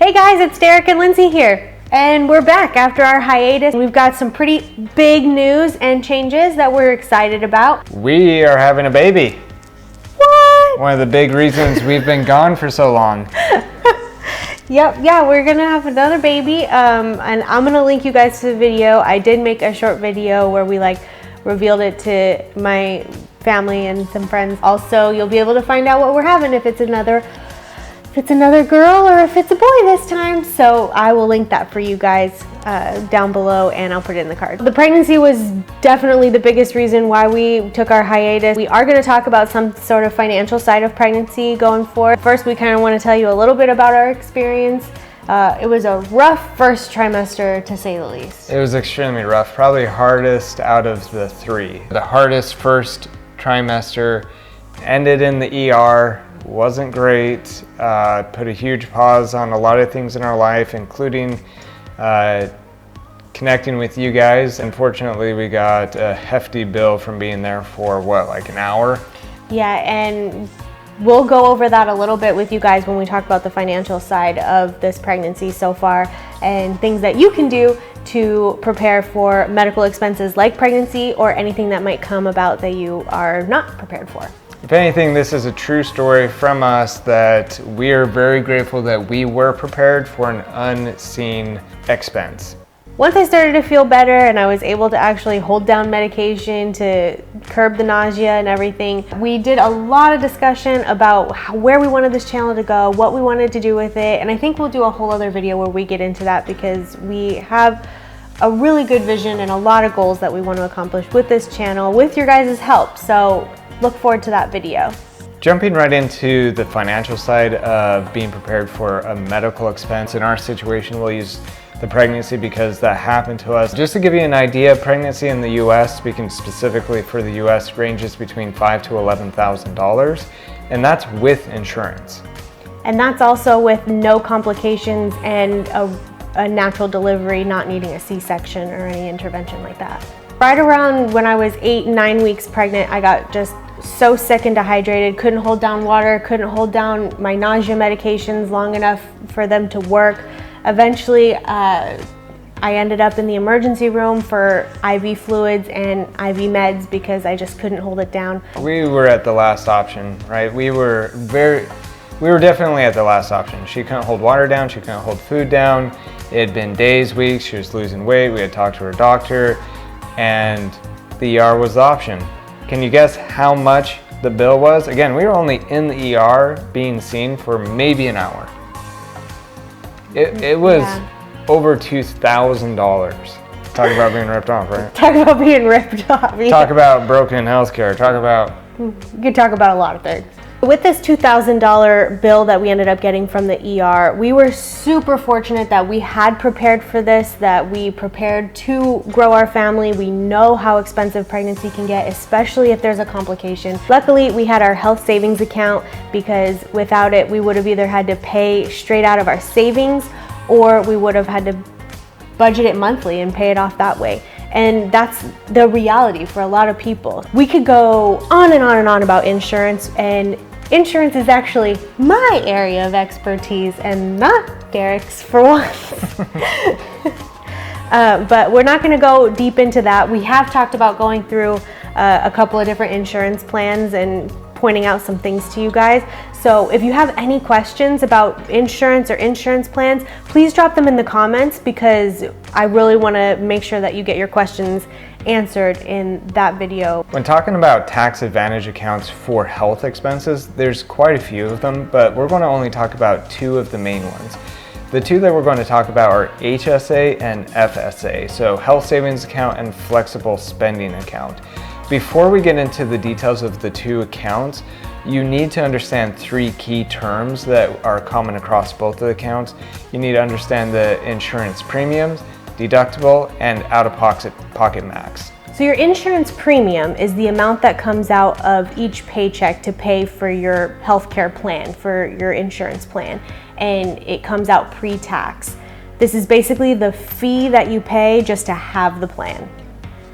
Hey guys, it's Derek and Lindsey here, and we're back after our hiatus. We've got some pretty big news and changes that we're excited about. We are having a baby. What? One of the big reasons we've been gone for so long. Yeah, we're gonna have another baby, and I'm gonna link you guys to the video. I did make a short video where we revealed it to my family and some friends. Also, you'll be able to find out what we're having, if it's another girl or if it's a boy this time. So I will link that for you guys down below, and I'll put it in the card. The pregnancy was definitely the biggest reason why we took our hiatus. We are going to talk about some sort of financial side of pregnancy going forward. First, we kind of want to tell you a little bit about our experience. It was a rough first trimester, to say the least. It was extremely rough, probably hardest out of the three. The hardest first trimester ended in the ER. Wasn't great, put a huge pause on a lot of things in our life, including connecting with you guys. Unfortunately, we got a hefty bill from being there for like an hour? Yeah, and we'll go over that a little bit with you guys when we talk about the financial side of this pregnancy so far and things that you can do to prepare for medical expenses like pregnancy or anything that might come about that you are not prepared for. If anything, this is a true story from us that we are very grateful that we were prepared for an unseen expense. Once I started to feel better and I was able to actually hold down medication to curb the nausea and everything, we did a lot of discussion about where we wanted this channel to go, what we wanted to do with it, and I think we'll do a whole other video where we get into that because we have a really good vision and a lot of goals that we want to accomplish with this channel with your guys' help. So look forward to that video. Jumping right into the financial side of being prepared for a medical expense. In our situation, we'll use the pregnancy because that happened to us. Just to give you an idea, pregnancy in the US, speaking specifically for the US, ranges between $5,000 to $11,000, and that's with insurance. And that's also with no complications and a natural delivery, not needing a C-section or any intervention like that. Right around when I was 8 and 9 weeks pregnant, I got just so sick and dehydrated, couldn't hold down water, couldn't hold down my nausea medications long enough for them to work. Eventually, I ended up in the emergency room for IV fluids and IV meds because I just couldn't hold it down. We were at the last option, right? We were definitely at the last option. She couldn't hold water down, she couldn't hold food down. It had been days, weeks, she was losing weight. We had talked to her doctor, and the ER was the option. Can you guess how much the bill was? Again, we were only in the ER being seen for maybe an hour. It was over $2,000. Talk about being ripped off, right? Talk about being ripped off. Yeah. Talk about broken healthcare. You could talk about a lot of things. With this $2,000 bill that we ended up getting from the ER, we were super fortunate that we had prepared for this, that we prepared to grow our family. We know how expensive pregnancy can get, especially if there's a complication. Luckily, we had our health savings account because without it, we would have either had to pay straight out of our savings or we would have had to budget it monthly and pay it off that way. And that's the reality for a lot of people. We could go on and on and on about insurance, and insurance is actually my area of expertise and not Derek's for once. But we're not going to go deep into that. We have talked about going through a couple of different insurance plans and pointing out some things to you guys. So if you have any questions about insurance or insurance plans, please drop them in the comments because I really want to make sure that you get your questions answered in that video. When talking about tax advantage accounts for health expenses, there's quite a few of them, but we're going to only talk about two of the main ones. The two that we're going to talk about are HSA and FSA, so health savings account and flexible spending account. Before we get into the details of the two accounts, you need to understand three key terms that are common across both of the accounts. You need to understand the insurance premiums, deductible, and out-of-pocket max. So your insurance premium is the amount that comes out of each paycheck to pay for your healthcare plan, for your insurance plan, and it comes out pre-tax. This is basically the fee that you pay just to have the plan.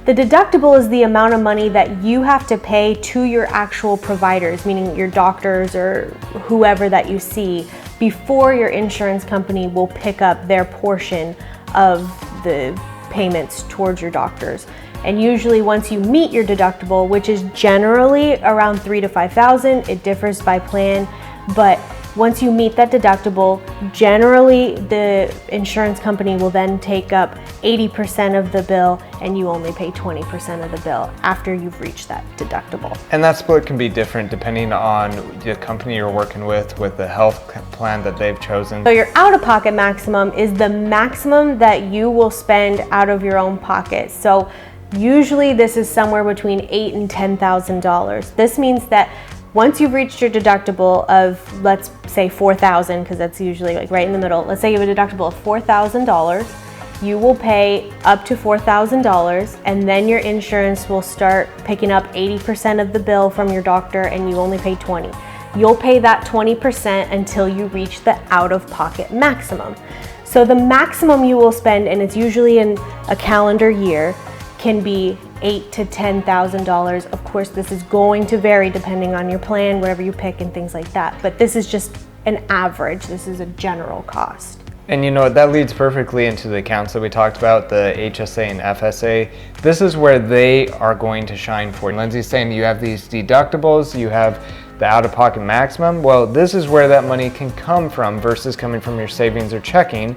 The deductible is the amount of money that you have to pay to your actual providers, meaning your doctors or whoever that you see, before your insurance company will pick up their portion of the payments towards your doctors. And usually once you meet your deductible, which is generally around $3,000 to $5,000, it differs by plan, but once you meet that deductible, generally the insurance company will then take up 80% of the bill and you only pay 20% of the bill after you've reached that deductible. And that split can be different depending on the company you're working with the health plan that they've chosen. So your out-of-pocket maximum is the maximum that you will spend out of your own pocket. So usually this is somewhere between $8,000 and $10,000. This means that once you've reached your deductible of, let's say $4,000, because that's usually like right in the middle. Let's say you have a deductible of $4,000. You will pay up to $4,000, and then your insurance will start picking up 80% of the bill from your doctor, and you only pay 20%. You'll pay that 20% until you reach the out-of-pocket maximum. So the maximum you will spend, and it's usually in a calendar year, can be $8,000 to $10,000. Of course, this is going to vary depending on your plan, whatever you pick and things like that. But this is just an average. This is a general cost. And you know, that leads perfectly into the accounts that we talked about, the HSA and FSA. This is where they are going to shine for. Lindsey's saying you have these deductibles, you have the out-of-pocket maximum. Well, this is where that money can come from versus coming from your savings or checking,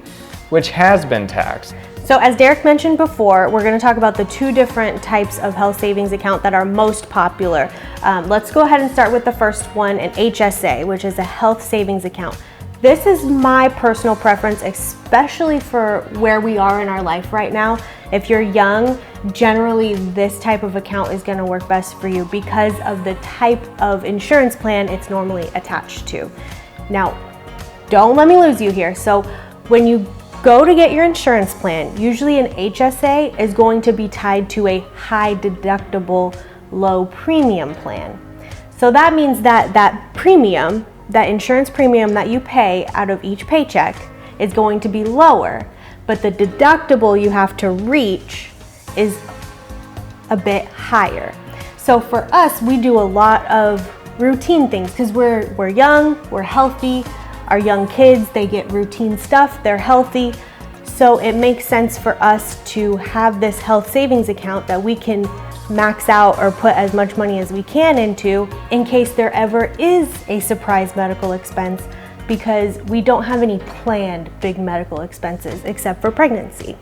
which has been taxed. So as Derek mentioned before, we're going to talk about the two different types of health savings account that are most popular. Let's go ahead and start with the first one, an HSA, which is a health savings account. This is my personal preference, especially for where we are in our life right now. If you're young, generally this type of account is going to work best for you because of the type of insurance plan it's normally attached to. Now, don't let me lose you here. So when you go to get your insurance plan, usually an HSA is going to be tied to a high deductible, low premium plan. So that means that that premium, that insurance premium that you pay out of each paycheck is going to be lower, but the deductible you have to reach is a bit higher. So for us, we do a lot of routine things because we're young, we're healthy. Our young kids, they get routine stuff, they're healthy. So it makes sense for us to have this health savings account that we can max out or put as much money as we can into in case there ever is a surprise medical expense, because we don't have any planned big medical expenses except for pregnancy.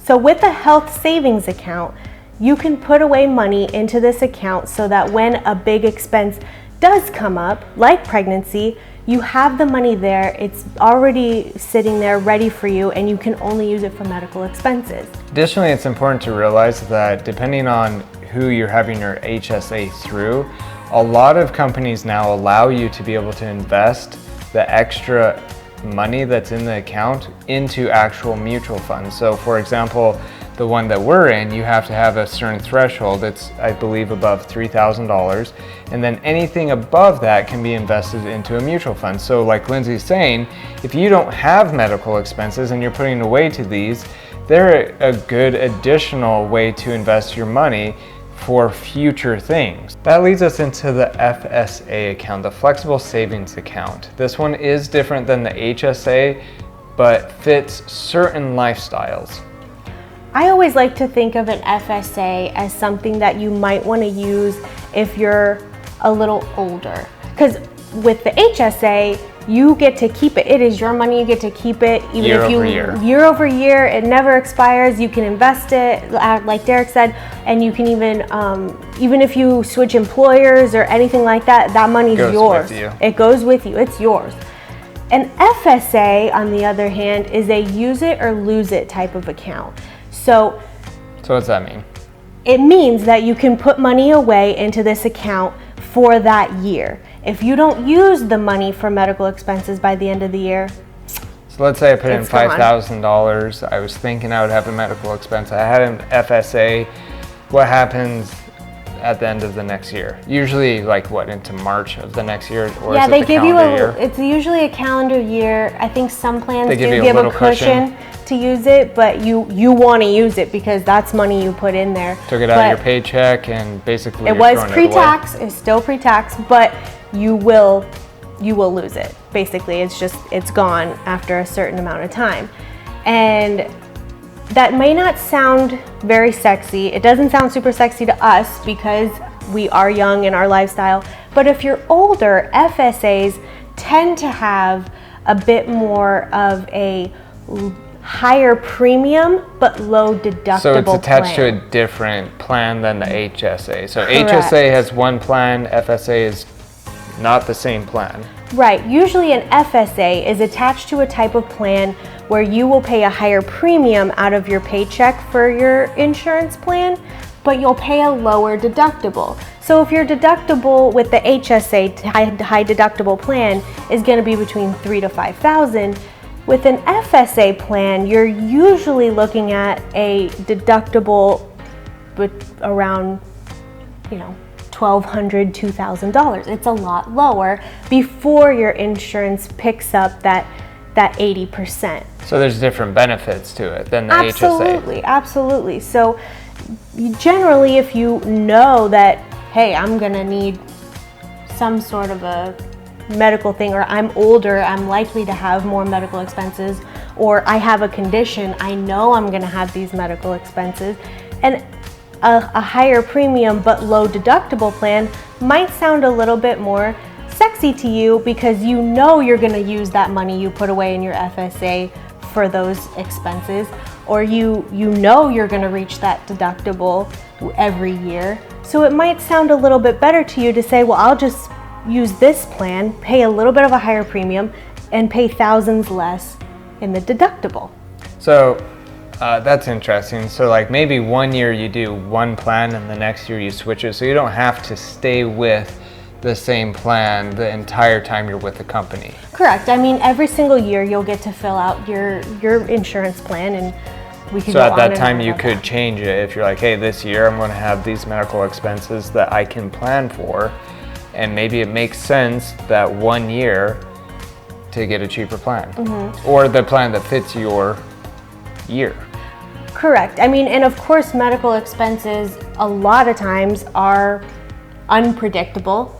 So with a health savings account, you can put away money into this account so that when a big expense does come up, like pregnancy, you have the money there, it's already sitting there ready for you, and you can only use it for medical expenses. Additionally, it's important to realize that depending on who you're having your HSA through, a lot of companies now allow you to be able to invest the extra money that's in the account into actual mutual funds. So for example, the one that we're in, you have to have a certain threshold. It's, I believe, above $3,000. And then anything above that can be invested into a mutual fund. So like Lindsey's saying, if you don't have medical expenses and you're putting away to these, they're a good additional way to invest your money for future things. That leads us into the FSA account, the flexible savings account. This one is different than the HSA, but fits certain lifestyles. I always like to think of an FSA as something that you might want to use if you're a little older. Because with the HSA, you get to keep it. It is your money, you get to keep it even year over year. It never expires. You can invest it, like Derek said, and you can even if you switch employers or anything like that, that money is yours. It goes with you, it's yours. An FSA, on the other hand, is a use it or lose it type of account. So what's that mean? It means that you can put money away into this account for that year. If you don't use the money for medical expenses by the end of the year, so let's say I put in $5,000. I was thinking I would have a medical expense. I had an FSA. What happens at the end of the next year? Usually like what, into March of the next year? Or yeah, is it they the give you calendar year? It's usually a calendar year. I think some plans They do give a cushion to use it, but you want to use it because that's money you put in there. Took it out of your paycheck and basically it was pre-tax, it's still pre-tax, but you will lose it. Basically, it's gone after a certain amount of time. And that may not sound very sexy. It doesn't sound super sexy to us because we are young in our lifestyle. But if you're older, FSAs tend to have a bit more of a higher premium but low deductible. So it's attached plan. to a different plan than the HSA. So Correct. HSA has one plan, FSA is not the same plan. Right. Usually an FSA is attached to a type of plan where you will pay a higher premium out of your paycheck for your insurance plan, but you'll pay a lower deductible. So if your deductible with the HSA high deductible plan is going to be between $3,000 to $5,000, with an FSA plan, you're usually looking at a deductible with around, $1,200, $2,000. It's a lot lower before your insurance picks up that 80%. So there's different benefits to it than the Absolutely, HSA. absolutely. So generally, if you know that, hey, I'm gonna need some sort of a medical thing, or I'm older, I'm likely to have more medical expenses, or I have a condition, I know I'm gonna have these medical expenses, and a higher premium but low deductible plan might sound a little bit more sexy to you because you know you're going to use that money you put away in your FSA for those expenses, or you know you're going to reach that deductible every year. So it might sound a little bit better to you to say, well, I'll just use this plan, pay a little bit of a higher premium, and pay thousands less in the deductible. So that's interesting. So like maybe one year you do one plan and the next year you switch it, so you don't have to stay with the same plan the entire time you're with the company. Correct. I mean, every single year you'll get to fill out your insurance plan, and we can So go at on that and time on you about could that. change it if you're like, hey, this year I'm going to have these medical expenses that I can plan for, and maybe it makes sense that one year to get a cheaper plan, or the plan that fits your year. Correct. I mean, and of course, medical expenses a lot of times are unpredictable,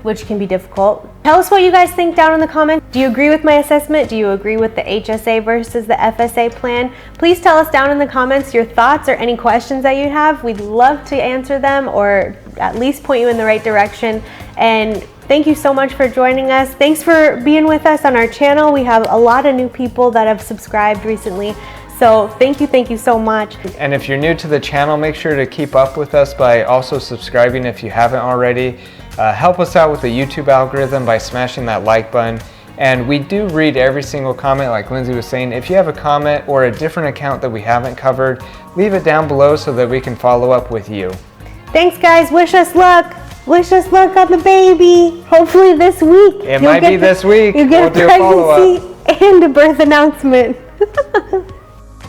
which can be difficult. Tell us what you guys think down in the comments. Do you agree with my assessment? Do you agree with the HSA versus the FSA plan? Please tell us down in the comments your thoughts or any questions that you have. We'd love to answer them, or at least point you in the right direction. And thank you so much for joining us. Thanks for being with us on our channel. We have a lot of new people that have subscribed recently. So thank you so much. And if you're new to the channel, make sure to keep up with us by also subscribing if you haven't already. Help us out with the YouTube algorithm by smashing that like button. And we do read every single comment, like Lindsey was saying. If you have a comment or a different account that we haven't covered, leave it down below so that we can follow up with you. Thanks, guys. Wish us luck. Wish us luck on the baby. Hopefully this week. It might be this week. You get We'll a do a follow-up. pregnancy and a birth announcement.